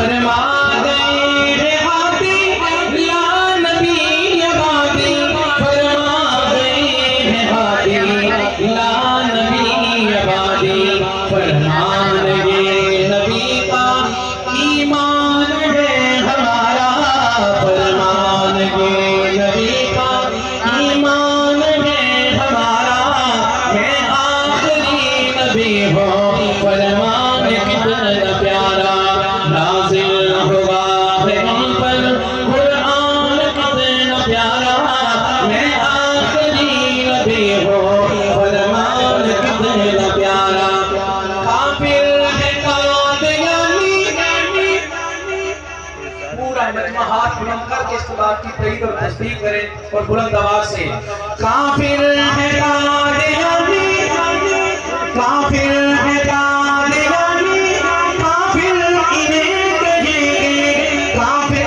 فرما گئے ہیں ہادی لا نبی آبادی، فرما گئے ہیں ہادی لا نبی آبادی، فرمان یہ نبی کا ایمان ہے ہمارا، فرمان یہ نبی کا ایمان ہے ہمارا، ہے آخری نبی ہو فرمان کتنا پیارا، نازل ہوا ہے ہم پر قرآن کتنا پیارا، ہے آخری نبی ہو فرمان کتنا پیارا، کافر ہے قادیانی، پورا مجمع ہاتھ بلند کر کے اس بات کی تائید اور تصدیق کرے اور بلند آواز سے، کافر ہے قادیانی، کافر ہے قادیانی، کافر انہیں کہیں گے، کافر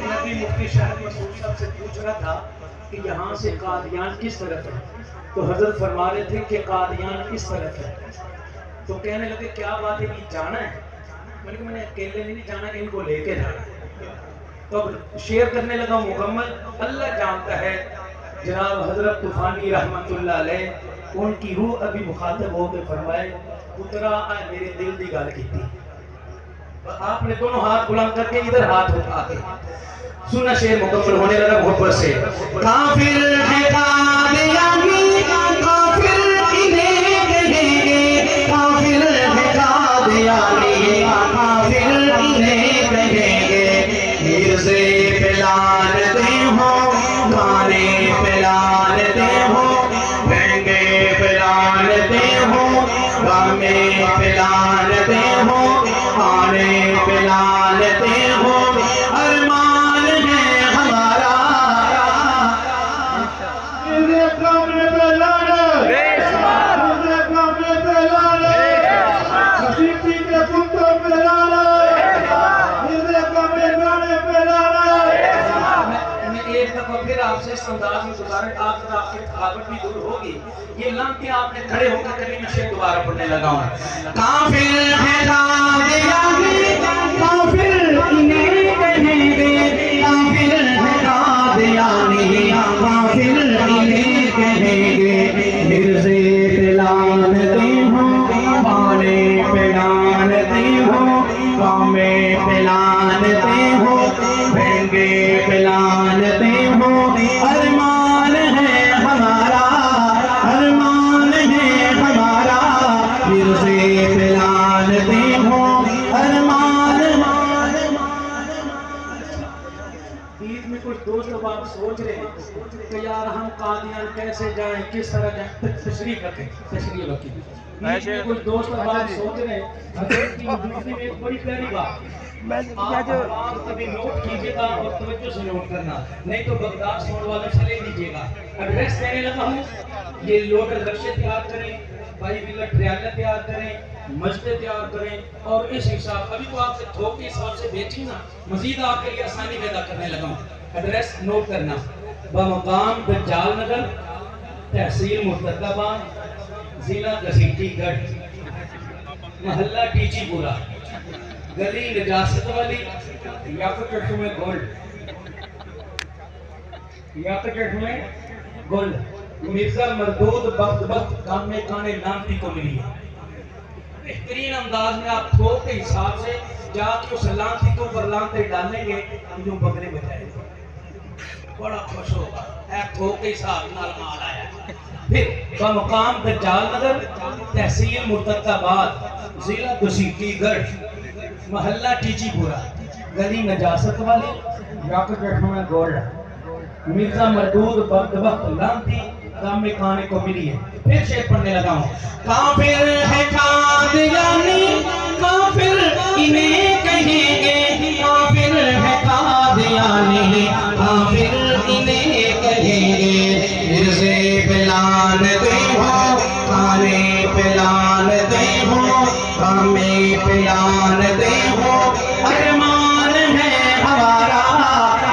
نبی مفتی شاہد مسعود صاحب سے پوچھ رہا تھا کہ یہاں سے قادیان کس طرف ہے، تو حضرت فرما رہے تھے کہ قادیان کس طرف ہے، تو کہنے لگے کیا بات ہے کہ جانا ہے، میں نے اکیلے نہیں جانا، ان کو لے کے جانا، تو اب شیئر کرنے لگا مکمل، اللہ جانتا ہے جناب حضرت طوفانی رحمت اللہ علیہ ان کی روح ابھی مخاطب ہو کے فرمائے پترا آئے میرے دل دی گال کی تھی، آپ نے دونوں ہاتھ بلند کر کے ادھر ہاتھ اٹھا کے سننا شعر مکمل ہونے لگا محبت سے، کافر ہے قادیانی، کافر انہیں کہیں گے، کافر ہے قادیانی، کافر انہیں کہیں گے، مرزے پہ لعنتے ہوں، گانے پہ لعنتے ہوں، بھینگے پہ لعنتے ہوں، غمے پہ لعنتے ہوں، آنے پہ لعنتے ہوں، ارمان ہے ہمارا، میرے کمرے پہ لعنت، میرے کمرے پہ لعنت، حسیبی کے کتوں پہ لعنت، میرے کمرے گانے پہ لعنت۔ میں ایک دفعہ پھر آپ سے اس انداز میں گزارش، آپ کی تھکاوٹ بھی دور ہوگی، یہ لعنتیں آپ نے کھڑے ہو کر کلمہ شریف دوبارہ پڑھنے لگا ہوں، کافر ہے قادیانی، کافر انہیں کہیں گے، کافر ہے قادیانی، کافر انہیں کہیں گے، مرزے پہ لعنتے ہوں، بانے پہ لعنتے ہوں، غمے پہ لعنتے ہوں، بھینگے پہ لعنتے ہوں، ارمان ہے ہمارا، ارمان ہے ہمارا، مرزے پہ لعنتے ہوں، ارمان۔ بیچ میں کچھ دوست اب آپ سوچ رہے ہیں کہ یار ہم قادیان کیسے جائیں، کس طرح جائیں، تشریح رکھیں، تشریح رکھیں، بیچ میں کچھ دوست اب آپ سوچ رہے ہیں حضرت کی حضور میں ایک بڑی پیاری بات، آپ حوام کبھی نوٹ کیجئے گا اور توجہ سے نوٹ کرنا، نہیں تو بغداد سوڑ والا چلے دیجئے گا، ایڈریس دینے لگا ہوں، یہ لوٹر رکشے تیار کریں، بھائی ویلٹ ریالہ تیار کریں، مسجد تیار کریں، اور اس حساب ابھی تو آپ سے تھوک کے حساب سے بیچی نا، مزید آپ کے لیے آسانی پیدا کرنے لگا ہوں، ایڈریس نوٹ کرنا، بمقام دجال نگر، تحصیل مرتضی آباد، ضلع گسیٹی گڑھ، محلہ ٹیچی پورا، گلی نجاست والی، یاقوت میں گولڈ، یاقوت میں گولڈ، مرزا مردود بخت کامے کانے لانتی کو ملی ہے، بہترین انداز میں آپ تھوک کے حساب سے جا کے اس لانتی کو پر لانتے ڈالیں گے جو بگلے میں جائے گا، بڑا خوش ہوگا، اے تھوک کے حساب نال مال آیا۔ پھر بمقام دجال نگر، تحصیل مرتضی آباد، ضلع گسیٹی گڑھ، محلہ ٹیچی پورا، گلی نجاست والی، یاقوت میں گولڈ، مرزا مردود بخت لانتی کامے کھانے کو ملی ہے۔ پھر شعر پڑھنے لگا ہوں، کافر ہے قادیانی، کافر انہیں کہیں گے، کافر ہے قادیانی، کافر انہیں کہیں گے، مرزے پہ لعنتے ہوں، کھانے پہ لعنتے ہوں، کامے پہ لعنتے ہوں، ارمان ہے ہمارا،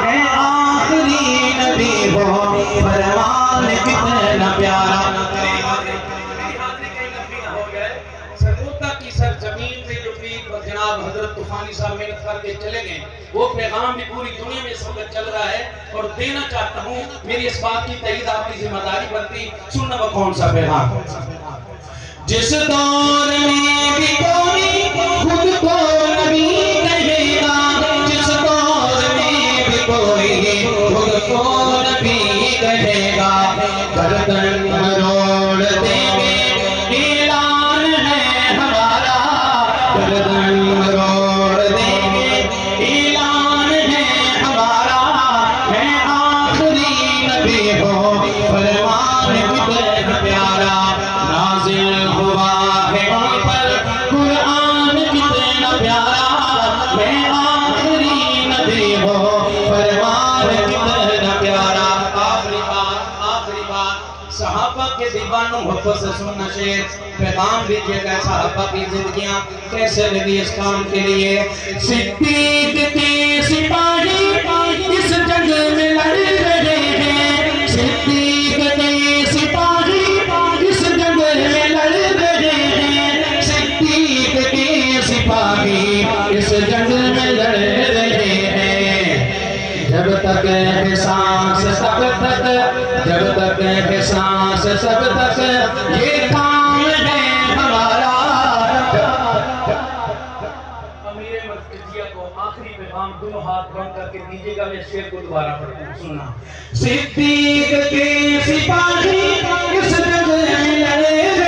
ہے آخری نبی ہو فرمان کتنا پیارا۔ سرگوتا کی سرزمین سے جو پیر جناب حضرت طوفانی صاحب محنت کر کے چلے گئے، وہ پیغام بھی پوری دنیا میں اس وقت چل رہا ہے اور دینا چاہتا ہوں، میری اس بات کی تائید آپ کی ذمہ داری بنتی، سننا وہ کون سا پیغام؟ جس دور میں بھی کوئی خود کو نبی کہے گا، جس دور میں بھی کوئی خود کو نبی کہے گا، گردن مروڑ دیں گے اعلان ہے ہمارا، گردن مروڑ دیں گے اعلان ہے ہمارا، میں آخری نبی ہوں فرمان کتنا پیارا، نازل ہوا ہے ان پر قرآن کتنا پیارا، میں آخری نبی ہوں فرمان کتنا پیارا۔ آخری بات صحابہ کے دیوانوں محبت سے سننا شعر، پیغام دیجئے گا صحابہ کی زندگیاں کیسے لگی اس کام کے لیے۔ صدیق کے سپاہی اس جنگ میں لڑ رہے ہیں، صدیق کے سپاہی اس جنگ میں لڑ رہے ہیں، صدیق کے سپاہی اس جنگ میں لڑ رہے ہیں، جب تک ہے سانس تب تک، جب تک ہے سانس تب تک یہ کام ہے ہمارا۔ امیر مرکزیہ کو آخری پیغام دونوں ہاتھ بند کر کے دیجیے گا، میں شعر کو دوبارہ پڑھتا ہوں، سننا۔ صدیق کے سپاہی اس جنگ میں لڑے